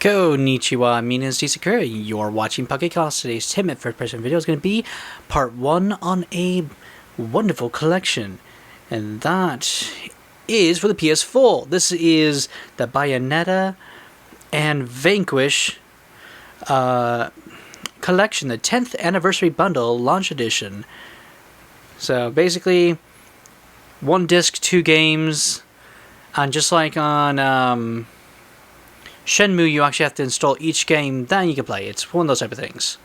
Konnichiwa, Minas Sakura. You're watching Pocket Cast. Today's 10-minute first-person video is going to be part 1 on a wonderful collection. And that is for the PS4. This is the Bayonetta and Vanquish collection, the 10th anniversary bundle launch edition. So basically, 1 disc, 2 games, and just like on Shenmue, you actually have to install each game, then you can play. It's one of those type of things.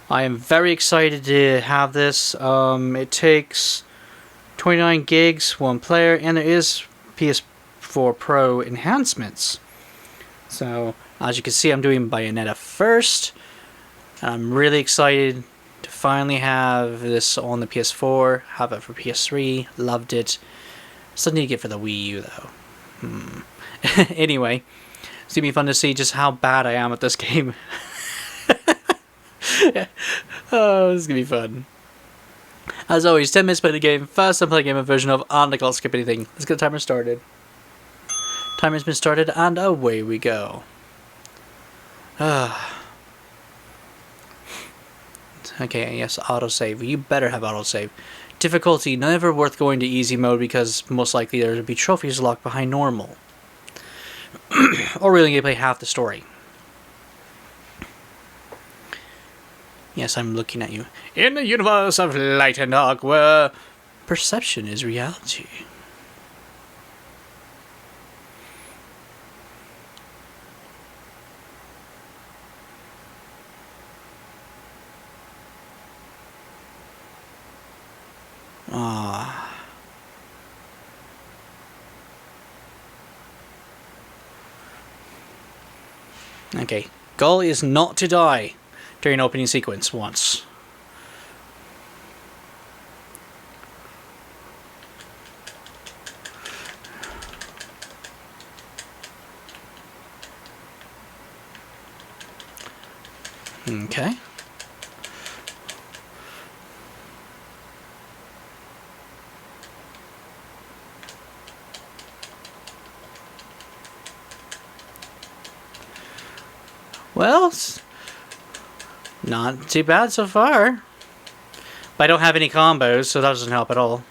I am very excited to have this. It takes 29 gigs, 1 player, and there is PS4 Pro enhancements. So, as you can see, I'm doing Bayonetta first. I'm really excited to finally have this on the PS4, have it for PS3, loved it. Still need to get it for the Wii U though. Anyway, it's gonna be fun to see just how bad I am at this game. Oh, this is gonna be fun. As always, 10 minutes to play the game. First, I'm playing a version of and I can't skip anything. Let's get the timer started. Timer's been started, and away we go. Okay, yes, autosave. You better have autosave. Difficulty, never worth going to easy mode because most likely there will be trophies locked behind normal. Or really gonna play half the story. Yes, I'm looking at you. In a universe of light and dark where perception is reality. Okay, goal is not to die during opening sequence once. Okay. Well, it's not too bad so far. But I don't have any combos, so that doesn't help at all.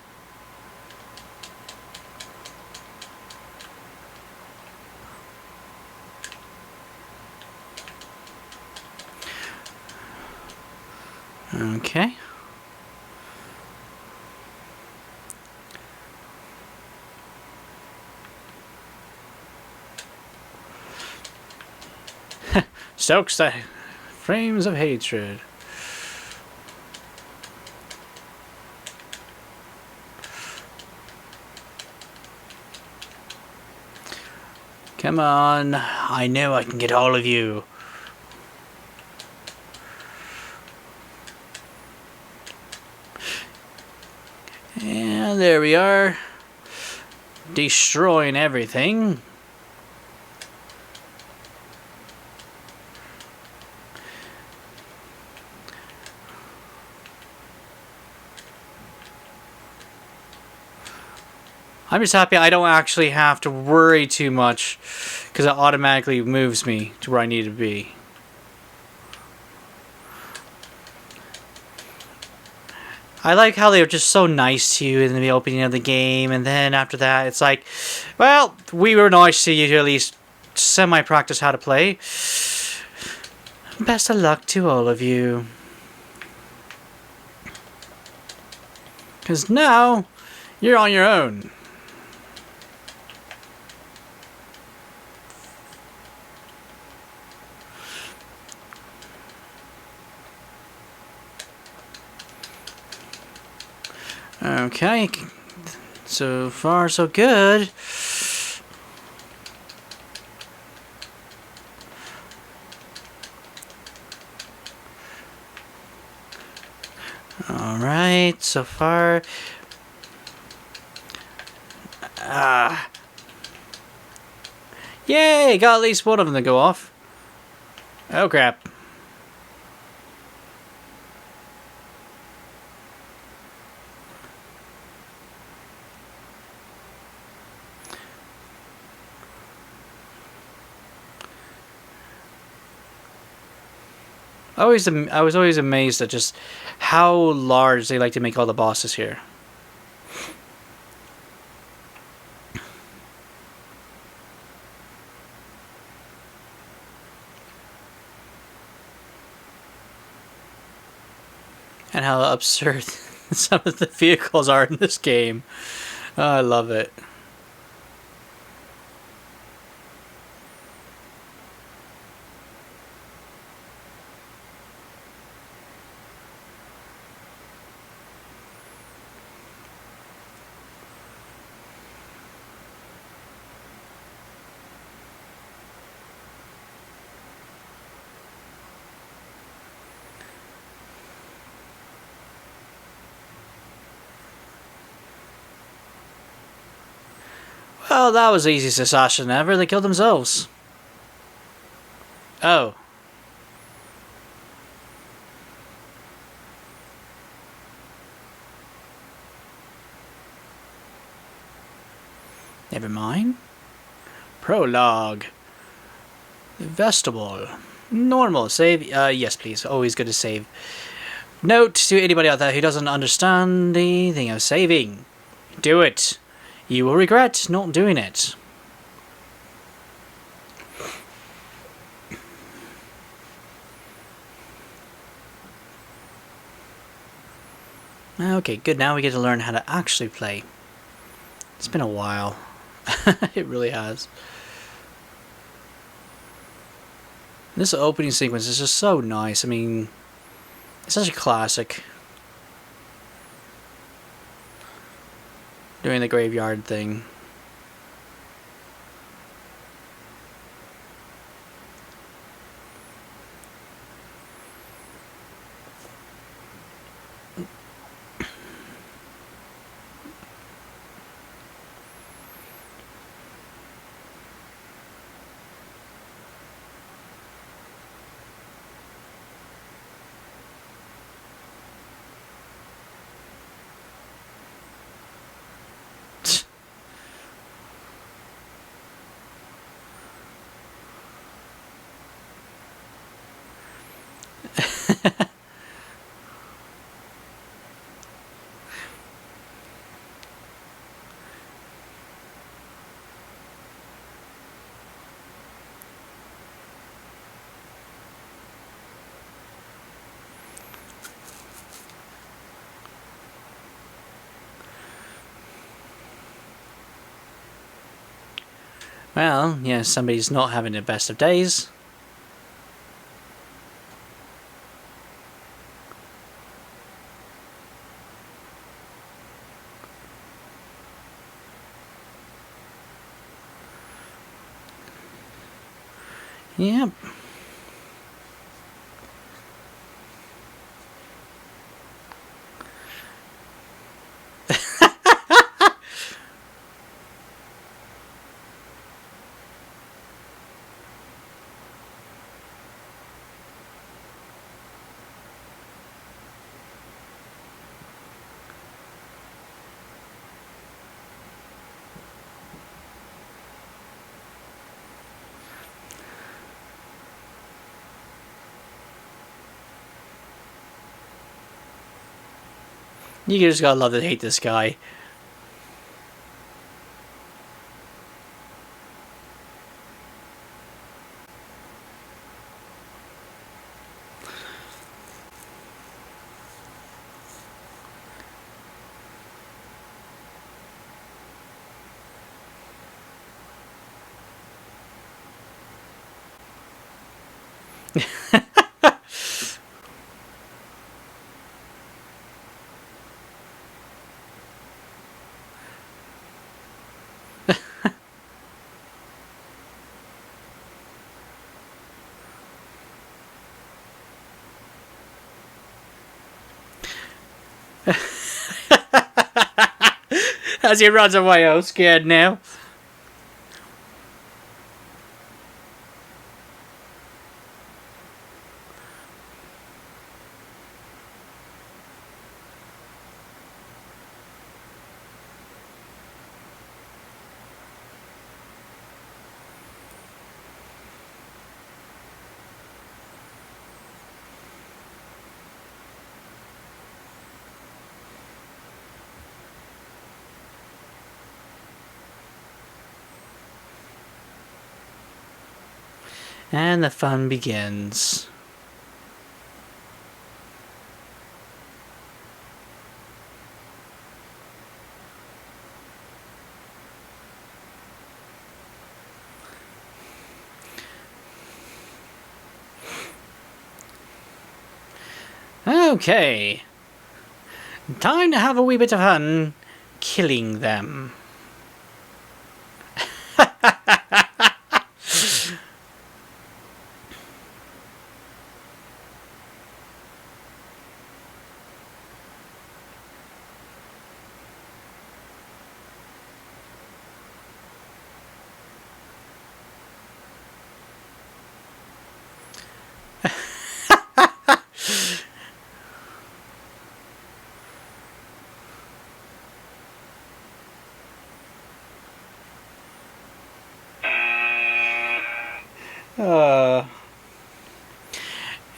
Okay. Stokes the flames of hatred. Come on, I know I can get all of you. And there we are. Destroying everything. I'm just happy I don't actually have to worry too much because it automatically moves me to where I need to be. I like how they're just so nice to you in the opening of the game, and then after that it's like, well, we were nice to you to at least semi-practice how to play. Best of luck to all of you. Because now, you're on your own. Okay, so far so good. Alright, so far. Yay, got at least one of them to go off. Oh crap. I was always amazed at just how large they like to make all the bosses here. And how absurd some of the vehicles are in this game. Oh, I love it. Well, that was the easiest assassin ever. They killed themselves. Oh. Never mind. Prologue. Vestibule. Normal. Save. Yes, please. Always good to save. Note to anybody out there who doesn't understand the thing of saving. Do it. You will regret not doing it. Okay, good. Now we get to learn how to actually play. It's been a while. It really has. This opening sequence is just so nice. I mean, it's such a classic. Doing the graveyard thing. Well, yeah, somebody's not having the best of days. Yep. You just gotta love to hate this guy. As he runs away, I'm scared now. And the fun begins. Okay. Time to have a wee bit of fun killing them.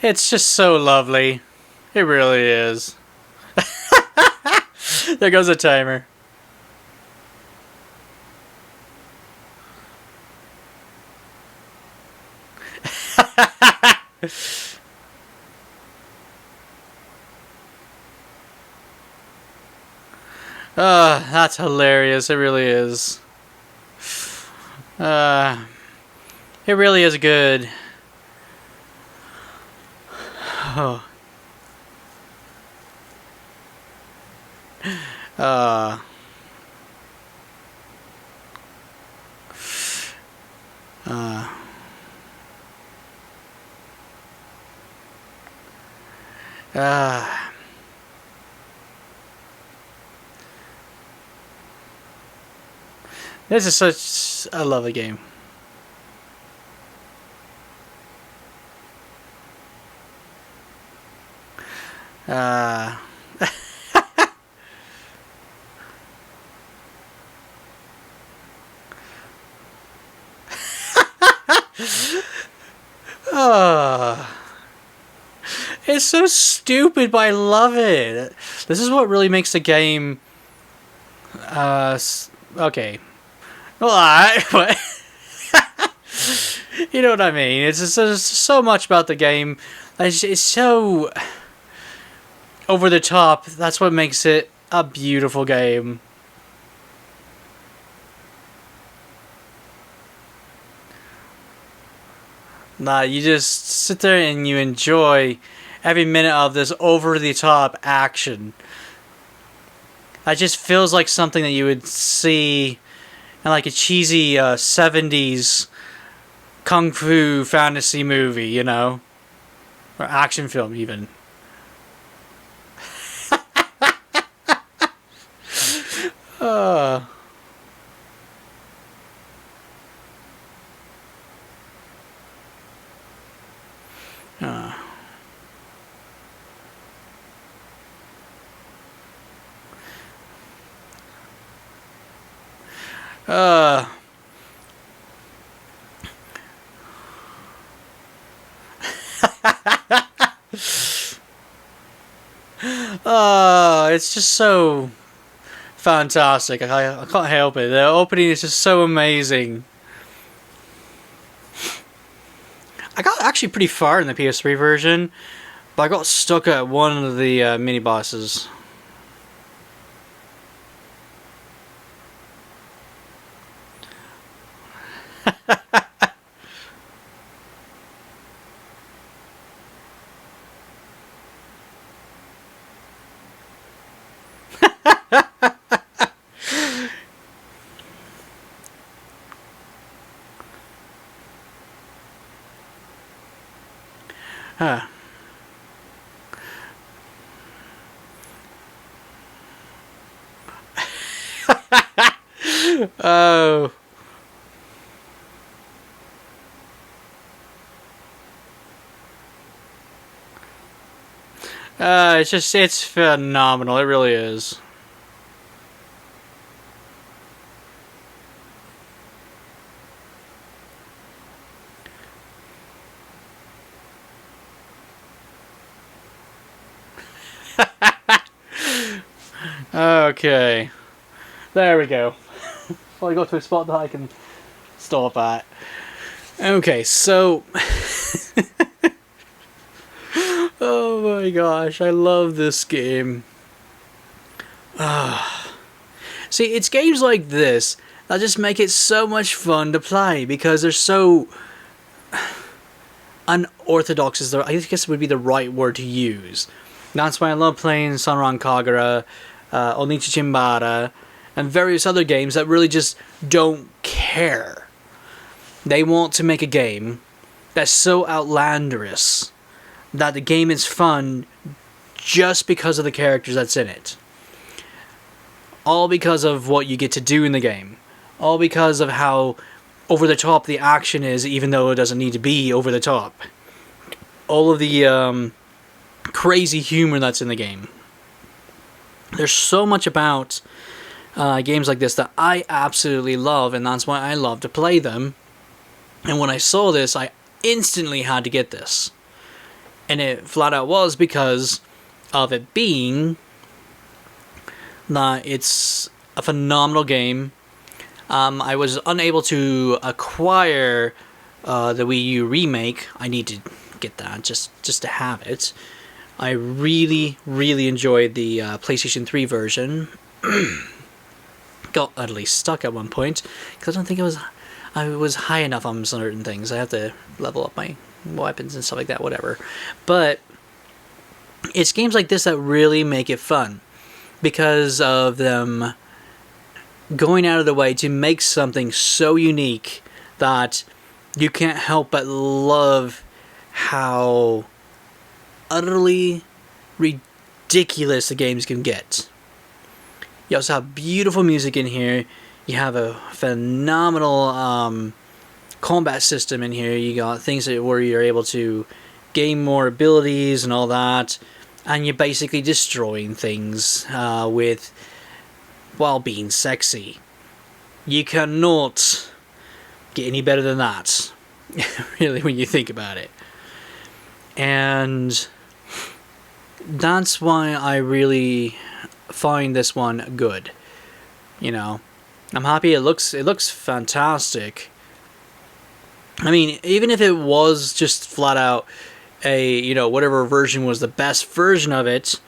It's just so lovely. It really is. There goes a timer. That's hilarious. It really is. It really is good. Oh. Uh. This is such a lovely game. It's so stupid, but I love it. This is what really makes the game. Okay. Well, but you know what I mean. It's just, there's so much about the game. It's so over the top. That's what makes it a beautiful game. Nah, you just sit there and you enjoy every minute of this over-the-top action. It just feels like something that you would see in like a cheesy 70s kung fu fantasy movie, you know? Or action film, even. It's just so fantastic. I can't help it. The opening is just so amazing. I got actually pretty far in the PS3 version, but I got stuck at one of the mini bosses. Huh. Oh. It's phenomenal. It really is. Okay. There we go. Finally got to a spot that I can stop at. Okay, so Oh my gosh, I love this game. See, it's games like this that just make it so much fun to play because they're so unorthodox. I guess would be the right word to use. That's why I love playing Sunran Kagura, Onichi Chimbara, and various other games that really just don't care. They want to make a game that's so outlandish that the game is fun just because of the characters that's in it. All because of what you get to do in the game. All because of how over the top the action is, even though it doesn't need to be over the top. All of the crazy humor that's in the game. There's so much about games like this that I absolutely love, and that's why I love to play them. And when I saw this, I instantly had to get this. And it flat out was because of it being that it's a phenomenal game. I was unable to acquire the Wii U remake. I need to get that just to have it. I really, really enjoyed the PlayStation 3 version. Got at least stuck at one point because I don't think I was high enough on certain things. I have to level up my weapons and stuff like that, whatever. But it's games like this that really make it fun because of them going out of the way to make something so unique that you can't help but love how utterly ridiculous the games can get. You also have beautiful music in here. You have a phenomenal combat system in here. You got things where you're able to gain more abilities and all that, and you're basically destroying things while being sexy. You cannot get any better than that, really, when you think about it. And that's why I really find this one good. You know, I'm happy it looks fantastic. I mean, even if it was just flat out whatever version was the best version of it,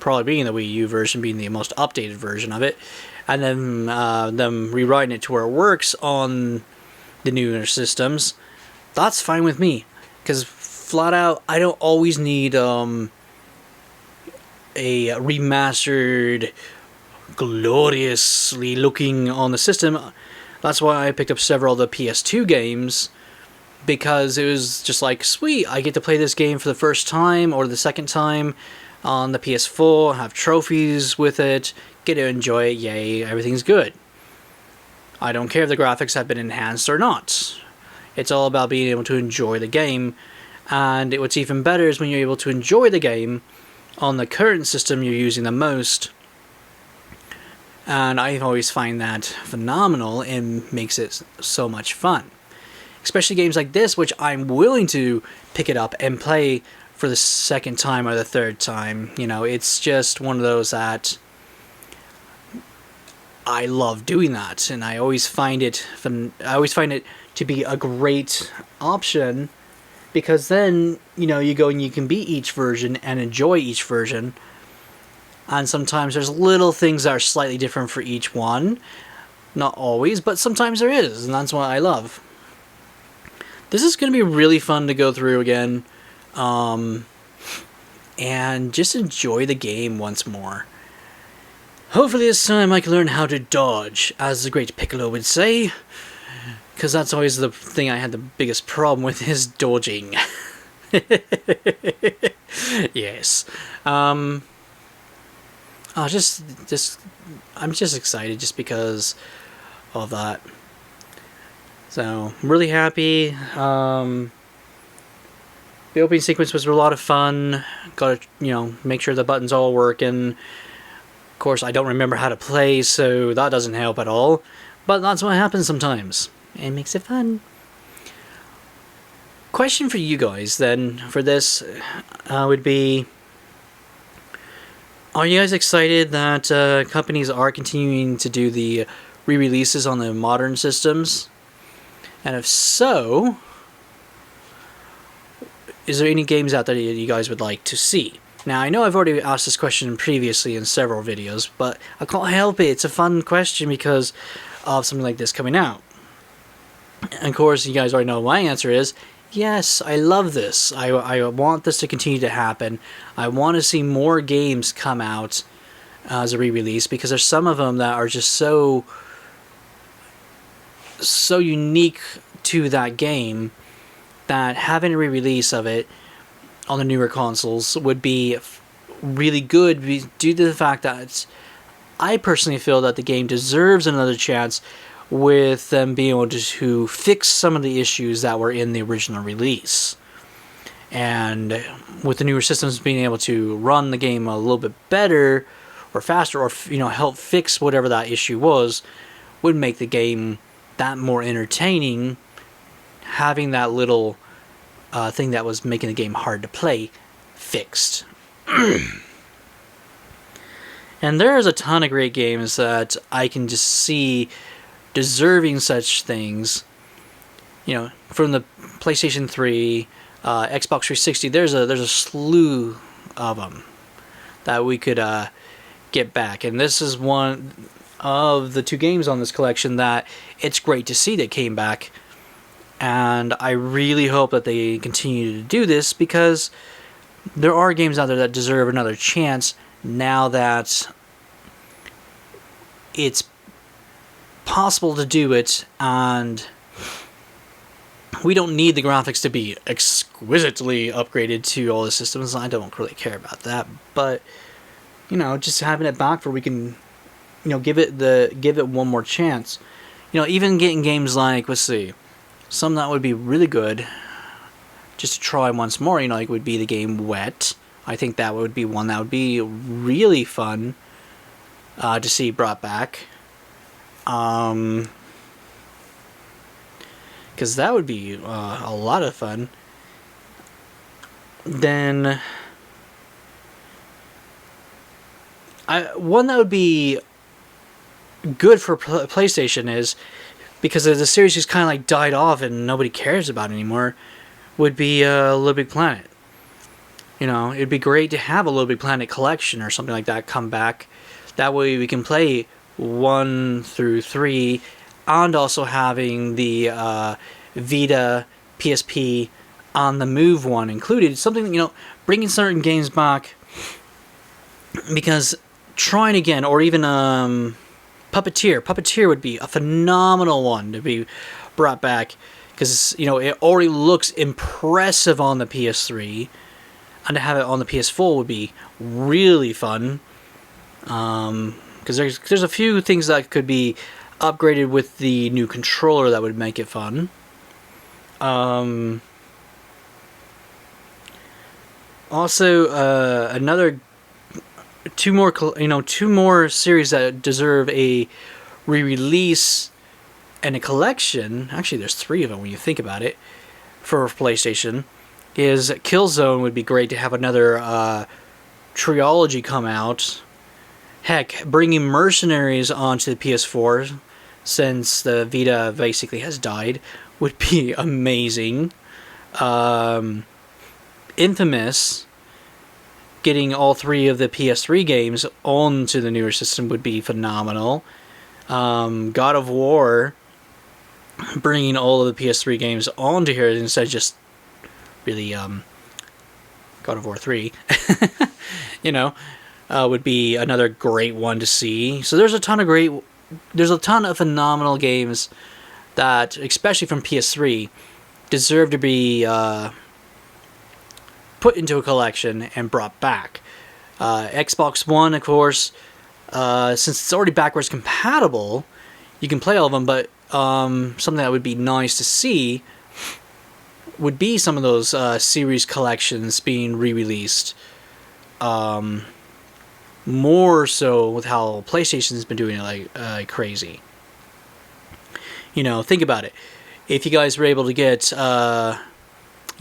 probably being the Wii U version being the most updated version of it, and then them rewriting it to where it works on the newer systems, that's fine with me. Because flat out, I don't always need a remastered, gloriously looking on the system. That's why I picked up several of the PS2 games, because it was just like, sweet, I get to play this game for the first time or the second time on the PS4, have trophies with it, get to enjoy it, yay, everything's good. I don't care if the graphics have been enhanced or not. It's all about being able to enjoy the game, and what's even better is when you're able to enjoy the game on the current system you're using the most. And I always find that phenomenal and makes it so much fun. Especially games like this, which I'm willing to pick it up and play for the second time or the third time. It's just one of those that I love doing that, and I always find it to be a great option, because then you go and you can beat each version and enjoy each version. And sometimes there's little things that are slightly different for each one. Not always, but sometimes there is, and that's what I love. This is going to be really fun to go through again. And just enjoy the game once more. Hopefully this time I can learn how to dodge, as the great Piccolo would say. Because that's always the thing I had the biggest problem with, is dodging. Yes. I'm just excited just because of that. So, I'm really happy. The opening sequence was a lot of fun. Got to, make sure the buttons all working. Of course, I don't remember how to play, so that doesn't help at all. But that's what happens sometimes. It makes it fun. Question for you guys, then, for this would be... Are you guys excited that companies are continuing to do the re-releases on the modern systems? And if so, is there any games out there that you guys would like to see? Now, I know I've already asked this question previously in several videos, but I can't help it. It's a fun question because of something like this coming out. And of course, you guys already know what my answer is. Yes, I love this. I want this to continue to happen. I want to see more games come out as a re-release, because there's some of them that are just so unique to that game that having a re-release of it on the newer consoles would be really good, due to the fact that I personally feel that the game deserves another chance, with them being able to fix some of the issues that were in the original release. And with the newer systems being able to run the game a little bit better or faster, or help fix whatever that issue was, would make the game that more entertaining, having that little thing that was making the game hard to play fixed. And there's a ton of great games that I can just see deserving such things. From the PlayStation 3, Xbox 360, there's a slew of them that we could get back. And this is one of the 2 games on this collection that it's great to see that came back. And I really hope that they continue to do this, because there are games out there that deserve another chance now that it's possible to do it, and we don't need the graphics to be exquisitely upgraded to all the systems. I don't really care about that, but just having it back where we can give it one more chance. Even getting games like, let's see, some that would be really good just to try once more, would be the game Wet. I think that would be one that would be really fun to see brought back. Because that would be a lot of fun. Then one that would be good for PlayStation is, because the series just kind of like died off and nobody cares about it anymore, would be Little Big Planet. It'd be great to have a Little Big Planet collection or something like that come back. That way we can play 1 through 3, and also having the Vita, PSP, on the Move one included. Something, bringing certain games back, because trying again, or even Puppeteer would be a phenomenal one to be brought back, because it already looks impressive on the PS3, and to have it on the PS4 would be really fun. Because there's a few things that could be upgraded with the new controller that would make it fun. Also, another two more series that deserve a re-release and a collection. Actually, there's 3 of them when you think about it. For PlayStation, is Killzone would be great to have another trilogy come out. Heck, bringing Mercenaries onto the PS4, since the Vita basically has died, would be amazing. Infamous, getting all 3 of the PS3 games onto the newer system would be phenomenal. God of War, bringing all of the PS3 games onto here instead of just really God of War 3. Would be another great one to see. So there's a ton of phenomenal games that, especially from PS3, deserve to be put into a collection and brought back. Xbox One, of course, since it's already backwards compatible, you can play all of them, but something that would be nice to see would be some of those series collections being re-released. More so with how PlayStation's been doing it like crazy. Think about it. If you guys were able to get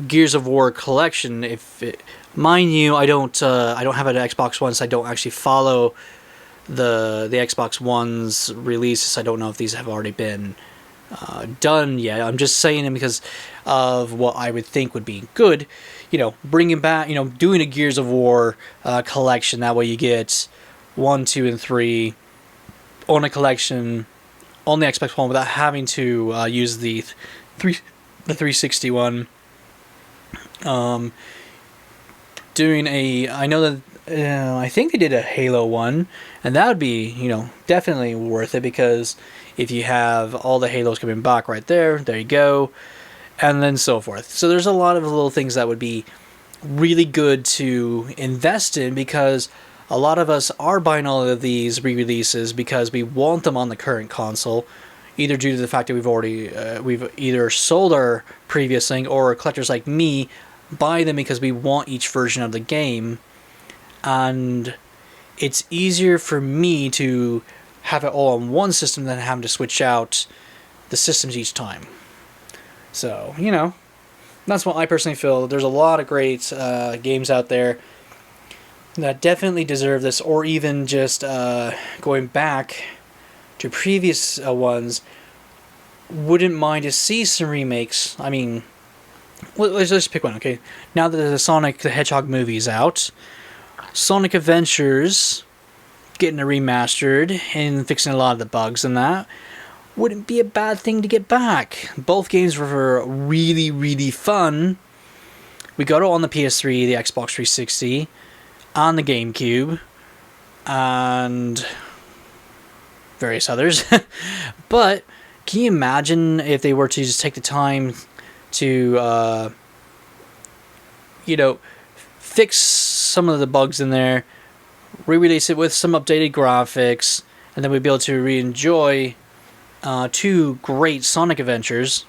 Gears of War collection, mind you, I don't have an Xbox One, so I don't actually follow the Xbox One's releases. I don't know if these have already been done yet. I'm just saying it because of what I would think would be good. Bringing back, doing a Gears of War collection. That way you get 1, 2, and 3 on a collection on the Xbox One without having to use the 360 doing I know that I think they did a Halo one, and that would be definitely worth it, because if you have all the Halos coming back right there you go, and then so forth. So there's a lot of little things that would be really good to invest in, because a lot of us are buying all of these re-releases because we want them on the current console, either due to the fact that we've either sold our previous thing, or collectors like me buy them because we want each version of the game, and it's easier for me to have it all on one system than having to switch out the systems each time. So, that's what I personally feel. There's a lot of great games out there that definitely deserve this, or even just going back to previous ones. Wouldn't mind to see some remakes. I mean, let's just pick one, okay? Now that the Sonic the Hedgehog movie's out, Sonic Adventures getting a remastered and fixing a lot of the bugs in that wouldn't be a bad thing to get back. Both games were really, really fun. We got it on the PS3, the Xbox 360, on the GameCube, and various others. But can you imagine if they were to just take the time to, fix some of the bugs in there, re-release it with some updated graphics, and then we'd be able to re-enjoy 2 great Sonic adventures,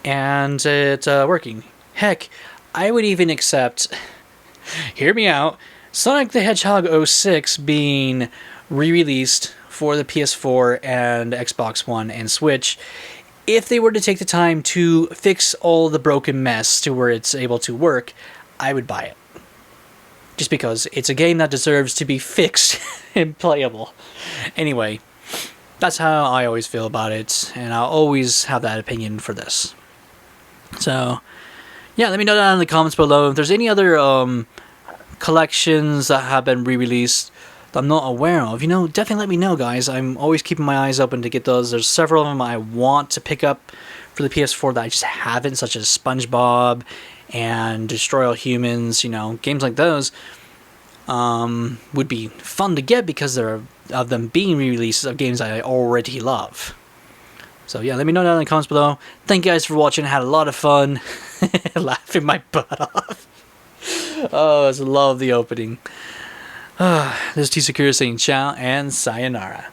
and it working. Heck, I would even accept, hear me out, Sonic the Hedgehog 06 being re-released for the PS4 and Xbox One and Switch, if they were to take the time to fix all the broken mess to where it's able to work. I would buy it. Just because it's a game that deserves to be fixed and playable. Anyway, that's how I always feel about it, and I'll always have that opinion for this. So, yeah, let me know down in the comments below if there's any other collections that have been re-released that I'm not aware of. Definitely let me know, guys. I'm always keeping my eyes open to get those. There's several of them I want to pick up for the PS4 that I just haven't, such as SpongeBob and Destroy All Humans. Games like those would be fun to get because of them being re-releases of games I already love. So yeah, let me know down in the comments below. Thank you guys for watching. I had a lot of fun laughing my butt off. Oh, I just love the opening. This is T Sakura saying ciao and sayonara.